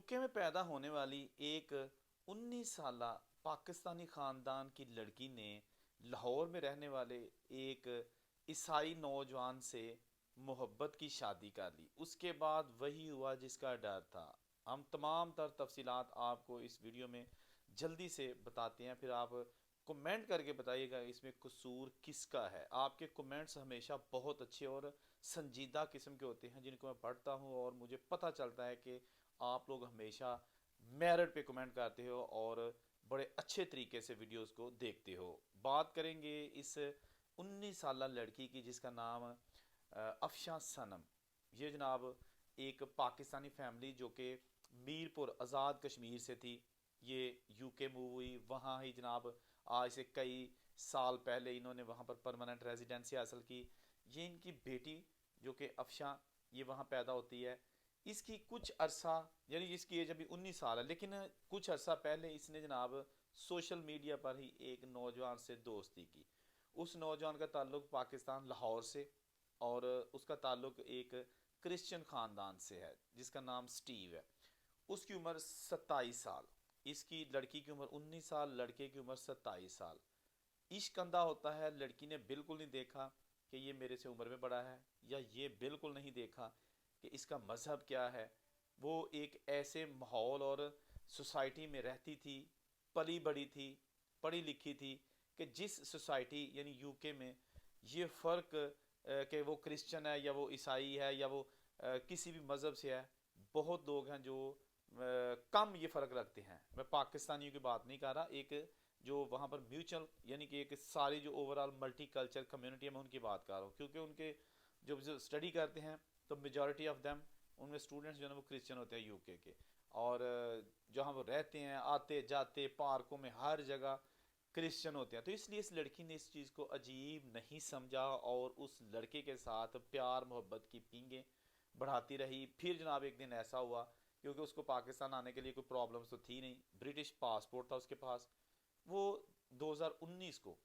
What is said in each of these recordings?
UK में पैदा होने वाली एक 19 साला पाकिस्तानी ख़ानदान की लड़की ने लाहौर में रहने वाले एक ईसाई नौजवान से मोहब्बत की शादी कर ली। उसके बाद वही हुआ जिसका डर था। हम तमाम तर तफसीलात आपको इस वीडियो में जल्दी से बताते हैं, फिर आप कमेंट करके बताइएगा इसमें कसूर किसका है। आपके कमेंट्स हमेशा बहुत अच्छे और संजीदा किस्म के होते हैं जिनको मैं पढ़ता हूँ और मुझे पता चलता है कि आप लोग हमेशा मेरिट पे कमेंट करते हो और बड़े अच्छे तरीके से वीडियोस को देखते हो। बात करेंगे इस 19 साला लड़की की जिसका नाम अफशा सनम। ये जनाब एक पाकिस्तानी फैमिली जो कि मीरपुर आज़ाद कश्मीर से थी, ये यूके मूव हुई। वहाँ ही जनाब आज से कई साल पहले इन्होंने वहाँ पर परमानेंट रेजिडेंसी हासिल की। ये इनकी बेटी जो कि अफशा, ये वहाँ पैदा होती है। इसकी कुछ अरसा, यानी इसकी एज अभी 19 साल है, लेकिन कुछ अरसा पहले इसने जनाब सोशल मीडिया पर ही एक नौजवान से दोस्ती की। उस नौजवान का ताल्लुक पाकिस्तान लाहौर से और उसका ताल्लुक एक क्रिश्चियन ख़ानदान से है जिसका नाम स्टीव है। उसकी उम्र 27 साल, इसकी लड़की की उम्र 19 साल, लड़के की उम्र 27 साल। इश्क अंधा होता है। लड़की ने बिल्कुल नहीं देखा कि ये मेरे से उम्र में बड़ा है, या ये बिल्कुल नहीं देखा कि इसका मज़हब क्या है। वो एक ऐसे माहौल और सोसाइटी में रहती थी, पली बड़ी थी, पढ़ी लिखी थी कि जिस सोसाइटी यानी यूके में ये फ़र्क कि वो क्रिश्चियन है या वो ईसाई है या वो किसी भी मज़हब से है, बहुत लोग हैं जो कम ये फ़र्क रखते हैं। मैं पाकिस्तानियों की बात नहीं कर रहा, एक जो वहाँ पर म्यूचुअल यानी कि एक सारी जो ओवरऑल मल्टी कल्चर कम्युनिटी है मैं उनकी बात कर रहा हूँ। क्योंकि उनके जो स्टडी करते हैं तो मेजॉरिटी ऑफ देम, उनमें स्टूडेंट्स जो है वो क्रिश्चियन होते हैं यूके के। और जहाँ वो रहते हैं, आते जाते पार्कों में हर जगह क्रिश्चियन होते हैं। तो इसलिए इस लड़की ने इस चीज़ को अजीब नहीं समझा और उस लड़के के साथ प्यार मोहब्बत की पींगे बढ़ाती रही। फिर जनाब एक दिन ऐसा हुआ, क्योंकि उसको पाकिस्तान आने के लिए कोई प्रॉब्लम्स तो थी नहीं, ब्रिटिश पासपोर्ट था उसके पास। वो 2019 को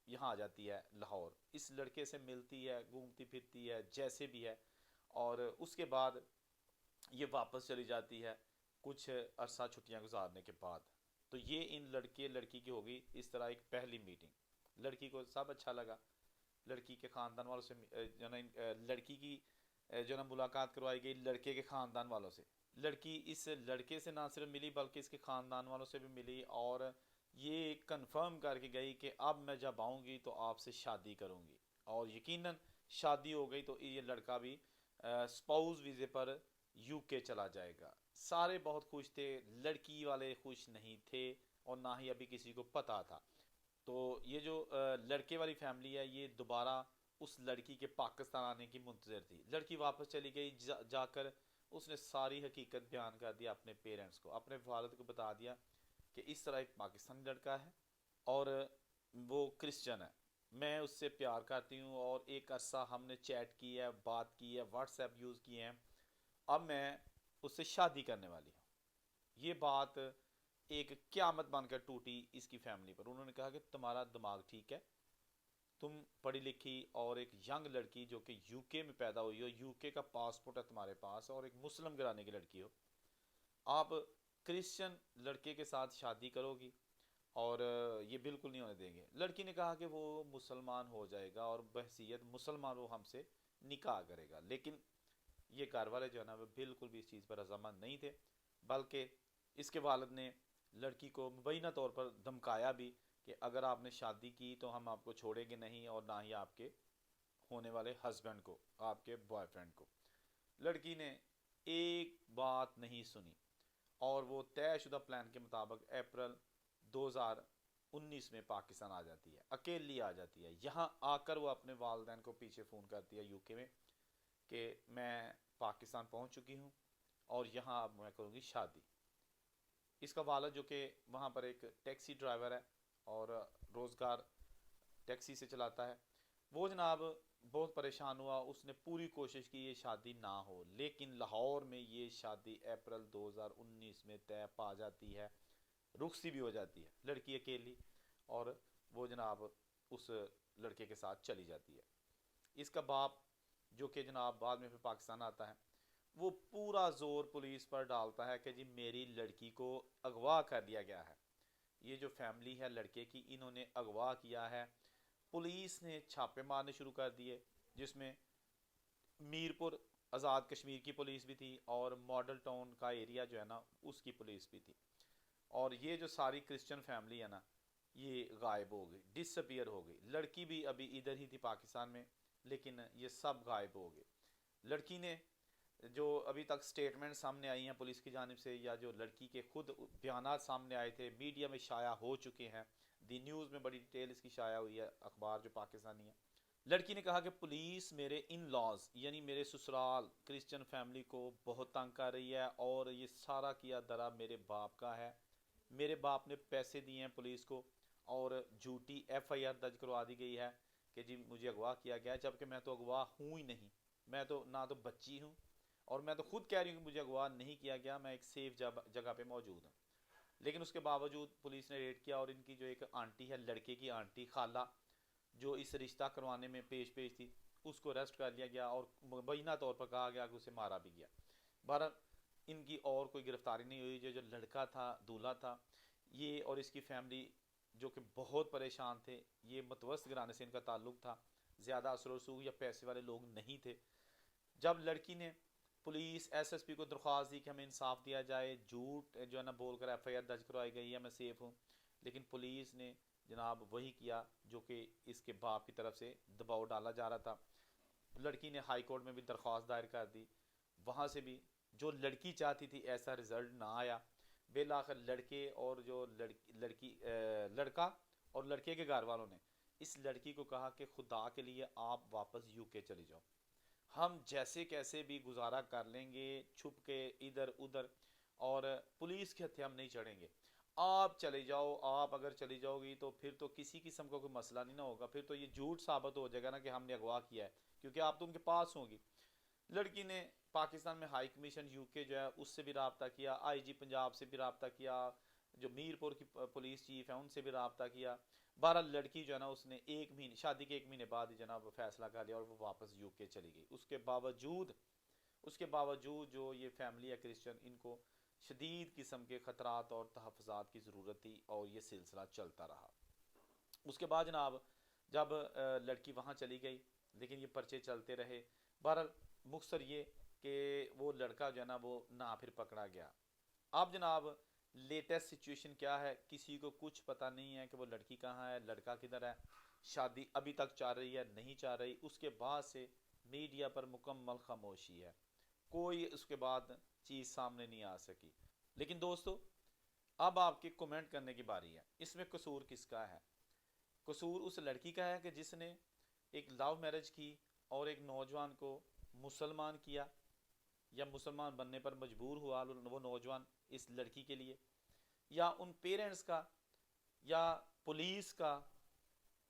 यहाँ आ जाती है लाहौर, इस लड़के से मिलती है, घूमती फिरती है जैसे भी है, और उसके बाद ये वापस चली जाती है कुछ अरसा छुट्टियां गुजारने के बाद। तो ये इन लड़के लड़की की होगी इस तरह एक पहली मीटिंग। लड़की को सब अच्छा लगा। लड़की के ख़ानदान वालों से जो ना लड़की की जो ना मुलाकात करवाई गई लड़के के ख़ानदान वालों से। लड़की इस लड़के से ना सिर्फ मिली बल्कि इसके ख़ानदान वालों से भी मिली और ये कंफर्म करके गई कि अब मैं जब आऊँगी तो आपसे शादी करूँगी। और यकीनन शादी हो गई। तो ये लड़का भी स्पाउस वीज़े पर यूके चला जाएगा। सारे बहुत खुश थे, लड़की वाले खुश नहीं थे और ना ही अभी किसी को पता था। तो ये जो लड़के वाली फैमिली है ये दोबारा उस लड़की के पाकिस्तान आने की मुंतज़र थी। लड़की वापस चली गई, जाकर उसने सारी हकीकत बयान कर दिया अपने पेरेंट्स को, अपने वालिद को बता दिया कि इस तरह एक पाकिस्तानी लड़का है और वो क्रिश्चियन है, मैं उससे प्यार करती हूँ और एक अरसा हमने चैट की है, बात की है, व्हाट्सएप यूज़ किए हैं, अब मैं उससे शादी करने वाली हूँ। ये बात एक क़यामत बनकर टूटी इसकी फैमिली पर। उन्होंने कहा कि तुम्हारा दिमाग ठीक है, तुम पढ़ी लिखी और एक यंग लड़की जो कि यूके में पैदा हुई हो, यूके का पासपोर्ट है तुम्हारे पास और एक मुस्लिम घराने की लड़की हो, आप क्रिश्चियन लड़के के साथ शादी करोगी और ये बिल्कुल नहीं होने देंगे। लड़की ने कहा कि वो मुसलमान हो जाएगा और बहसीत मुसलमान वो हमसे निकाह करेगा। लेकिन ये घर वाले जो है ना वो बिल्कुल भी इस चीज़ पर रजामंद नहीं थे, बल्कि इसके वालिद ने लड़की को मुबैना तौर पर धमकाया भी कि अगर आपने शादी की तो हम आपको छोड़ेंगे नहीं और ना ही आपके होने वाले हस्बैंड को, आपके बॉयफ्रेंड को। लड़की ने एक बात नहीं सुनी और वो तयशुदा प्लान के मुताबिक अप्रैल 2019 में पाकिस्तान आ जाती है, अकेली आ जाती है। यहाँ आकर वो अपने वालदैन को पीछे फ़ोन करती है यूके में कि मैं पाकिस्तान पहुँच चुकी हूँ और यहाँ अब मैं करूँगी शादी। इसका वालिद जो कि वहाँ पर एक टैक्सी ड्राइवर है और रोज़गार टैक्सी से चलाता है, वो जनाब बहुत परेशान हुआ। उसने पूरी कोशिश की ये शादी ना हो, लेकिन लाहौर में ये शादी अप्रैल 2019 में तय पा जाती है, रुखसी भी हो जाती है लड़की अकेली, और वो जनाब उस लड़के के साथ चली जाती है। इसका बाप जो कि जनाब बाद में फिर पाकिस्तान आता है, वो पूरा जोर पुलिस पर डालता है कि जी मेरी लड़की को अगवा कर लिया गया है, ये जो फैमिली है लड़के की इन्होंने अगवा किया है। पुलिस ने छापे मारने शुरू कर दिए, जिसमें मीरपुर आज़ाद कश्मीर की पुलिस भी थी और मॉडल टाउन का एरिया जो है ना उसकी पुलिस भी थी। और ये जो सारी क्रिश्चियन फैमिली है ना ये गायब हो गई, डिसअपियर हो गई। लड़की भी अभी इधर ही थी पाकिस्तान में, लेकिन ये सब गायब हो गए। लड़की ने जो अभी तक स्टेटमेंट सामने आई हैं पुलिस की जानिब से, या जो लड़की के खुद बयान सामने आए थे, मीडिया में शाया हो चुके हैं, दी न्यूज़ में बड़ी डिटेल इसकी शाया हुई है, अखबार जो पाकिस्तानी है। लड़की ने कहा कि पुलिस मेरे इन लॉज यानी मेरे ससुराल क्रिश्चियन फैमिली को बहुत तंग कर रही है और ये सारा किया दरा मेरे बाप का है। मेरे बाप ने पैसे दिए हैं पुलिस को और झूठी एफआईआर दर्ज करवा दी गई है कि जी मुझे अगवा किया गया है, जबकि मैं तो अगवा हूँ ही नहीं। मैं तो ना तो बच्ची हूँ, और मैं तो खुद कह रही हूँ कि मुझे अगवा नहीं किया गया, मैं एक सेफ जगह पे मौजूद हूँ। लेकिन उसके बावजूद पुलिस ने रेड किया और इनकी जो एक आंटी है, लड़के की आंटी खाला, जो इस रिश्ता करवाने में पेश पेश थी, उसको अरेस्ट कर लिया गया और मुबैना तौर पर कहा गया कि उसे मारा भी गया। बहरहाल इनकी और कोई गिरफ्तारी नहीं हुई। जो लड़का था, दूल्हा था, ये और इसकी फैमिली जो कि बहुत परेशान थे, ये मतवस्त घराने से इनका ताल्लुक था, ज़्यादा असर रसूख या पैसे वाले लोग नहीं थे। जब लड़की ने पुलिस एसएसपी को दरख्वास्त दी कि हमें इंसाफ दिया जाए, झूठ जो है ना बोलकर एफआईआर दर्ज करवाई गई है, मैं सेफ हूँ, लेकिन पुलिस ने जनाब वही किया जो कि इसके बाप की तरफ से दबाव डाला जा रहा था। लड़की ने हाई कोर्ट में भी दरख्वास्त दायर कर दी, वहाँ से भी जो लड़की चाहती थी ऐसा रिजल्ट ना आया। बेलाखिर लड़के और जो लड़का और लड़के के घर वालों ने इस लड़की को कहा कि खुदा के लिए आप वापस यूके चली जाओ, हम जैसे कैसे भी गुजारा कर लेंगे छुप के इधर उधर, और पुलिस के हत्थे हम नहीं चढ़ेंगे, आप चले जाओ। आप अगर चली जाओगी तो फिर तो किसी किस्म का कोई मसला नहीं ना होगा, फिर तो ये झूठ साबित हो जाएगा ना कि हमने अगवा किया है, क्योंकि आप तो उनके पास होंगी। लड़की ने पाकिस्तान में हाई कमीशन यूके जो है उससे भी रब्ता किया, आईजी पंजाब से भी रब्ता किया, जो मीरपुर की पुलिस चीफ है उनसे भी रब्ता किया। 12 लड़की जो है ना उसने 1 महीने, शादी के 1 महीने बाद ही जनाब फैसला कर लिया और वो वापस यूके चली गई। उसके बावजूद जो ये फैमिली है क्रिश्चियन, इनको शदीद किस्म के ख़तरात और तहफ़्फ़ुज़ात की ज़रूरत थी और ये सिलसिला चलता रहा। उसके बाद जनाब जब लड़की वहाँ चली गई, लेकिन ये पर्चे चलते रहे। बहरहाल मुख्तसर ये कि वो लड़का जो है ना वो ना फिर पकड़ा गया। अब जनाब लेटेस्ट सिचुएशन क्या है, किसी को कुछ पता नहीं है कि वो लड़की कहाँ है, लड़का किधर है, शादी अभी तक चल रही है नहीं चल रही। उसके बाद से मीडिया पर मुकम्मल खामोशी है, कोई उसके बाद चीज़ सामने नहीं आ सकी। लेकिन दोस्तों अब आपके कमेंट करने की बारी है, इसमें कसूर किसका है? कसूर उस लड़की का है कि जिसने एक लव मैरिज की और एक नौजवान को मुसलमान किया, या मुसलमान बनने पर मजबूर हुआ वो नौजवान इस लड़की के लिए, या उन पेरेंट्स का, या पुलिस का?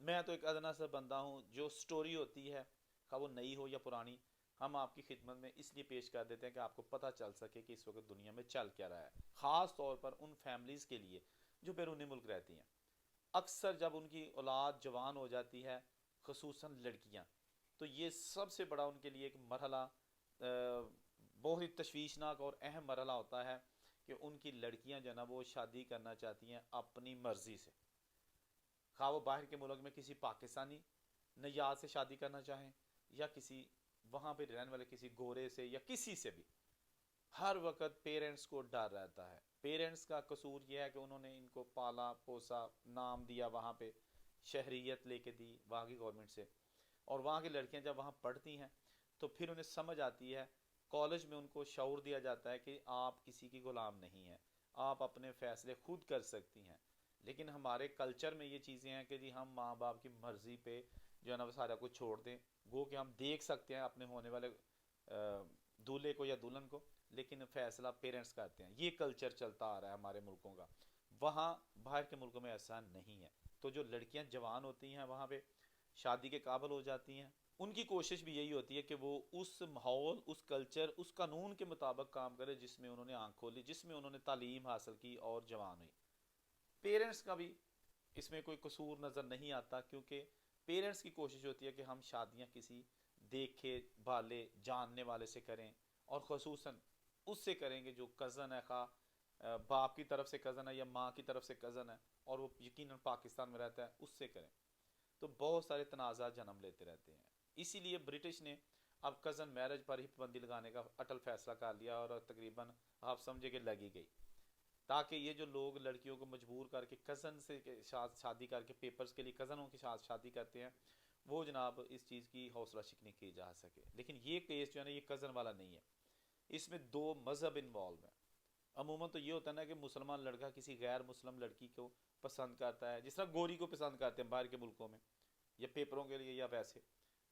मैं तो एक अदना सा बंदा हूँ, जो स्टोरी होती है खा वो नई हो या पुरानी, हम आपकी खिदमत में इसलिए पेश कर देते हैं कि आपको पता चल सके कि इस वक्त दुनिया में चल क्या रहा है, ख़ास तौर पर उन फैमिलीज़ के लिए जो बैरूनी मुल्क रहती हैं। अक्सर जब उनकी औलाद जवान हो जाती है, खसूसन लड़कियां, तो ये सबसे बड़ा उनके लिए एक मरहला, बहुत ही तशवीशनाक और अहम मरहला होता है कि उनकी लड़कियां जो है ना वो शादी करना चाहती हैं अपनी मर्ज़ी से, खा वो बाहर के मुल्क में किसी पाकिस्तानी नयाज से शादी करना चाहें या किसी वहाँ पे रहने वाले किसी गोरे से या किसी से भी। हर वक्त पेरेंट्स को डर रहता है। पेरेंट्स का कसूर यह है कि उन्होंने इनको पाला पोसा, नाम दिया, वहाँ पे शहरियत लेके दी वहाँ की गवर्नमेंट से, और वहाँ की लड़कियाँ जब वहाँ पढ़ती हैं तो फिर उन्हें समझ आती है, कॉलेज में उनको शऊर दिया जाता है कि आप किसी की ग़ुलाम नहीं हैं, आप अपने फ़ैसले खुद कर सकती हैं। लेकिन हमारे कल्चर में ये चीज़ें हैं कि जी हम माँ बाप की मर्ज़ी पे जो है ना वो सारा कुछ छोड़ दें, गो कि हम देख सकते हैं अपने होने वाले दूल्हे को या दुल्हन को, लेकिन फ़ैसला पेरेंट्स करते हैं। ये कल्चर चलता आ रहा है हमारे मुल्कों का, वहाँ बाहर के मुल्कों में ऐसा नहीं है। तो जो लड़कियां जवान होती हैं वहाँ पे शादी के काबिल हो जाती हैं, उनकी कोशिश भी यही होती है कि वो उस माहौल, उस कल्चर, उस कानून के मुताबिक काम करे जिसमें उन्होंने आँख खोली, जिसमें उन्होंने तालीम हासिल की और जवान हुई। पेरेंट्स का भी इसमें कोई कसूर नज़र नहीं आता, क्योंकि पेरेंट्स की कोशिश होती है कि हम शादियां किसी देखे भाले जानने वाले से करें, और ख़ुसूसन उससे करेंगे जो कज़न है, खा बाप की तरफ से कज़न है या माँ की तरफ से कज़न है और वो यकीनन पाकिस्तान में रहता है, उससे करें। तो बहुत सारे तनाज़ा जन्म लेते रहते हैं। इसीलिए ब्रिटिश ने अब कज़न मैरिज पर ही पाबंदी लगाने का अटल फैसला कर लिया और तकरीबन आप समझे कि लगी गई, ताकि ये जो लोग लड़कियों को मजबूर करके कज़न से के साथ शादी करके पेपर्स के लिए कज़नों के साथ शादी करते हैं, वो जनाब इस चीज़ की हौसला शिकनी की जा सके। लेकिन ये केस जो है ना, ये कज़न वाला नहीं है, इसमें दो मज़हब इन्वॉल्व हैं। अमूमन तो ये होता है ना कि मुसलमान लड़का किसी गैर मुस्लिम लड़की को पसंद करता है, जिस तरह गोरी को पसंद करते हैं बाहर के मुल्कों में या पेपरों के लिए या वैसे,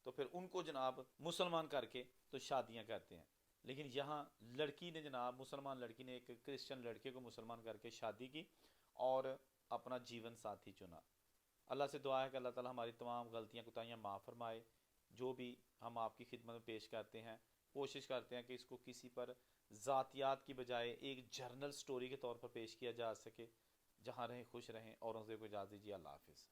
तो फिर उनको जनाब मुसलमान करके तो शादियां करते हैं। लेकिन यहाँ लड़की ने जनाब, मुसलमान लड़की ने एक क्रिश्चियन लड़के को मुसलमान करके शादी की और अपना जीवन साथी चुना। अल्लाह से दुआ है कि अल्लाह ताला हमारी तमाम गलतियाँ कोताहियाँ माफ़ फरमाए। जो भी हम आपकी खिदमत में पेश करते हैं, कोशिश करते हैं कि इसको किसी पर ज़ातियात की बजाय एक जर्नल स्टोरी के तौर पर पेश किया जा सके। जहाँ रहें खुश रहें, और उनसे को इजाज़त दीजिए। अल्लाह हाफिज़।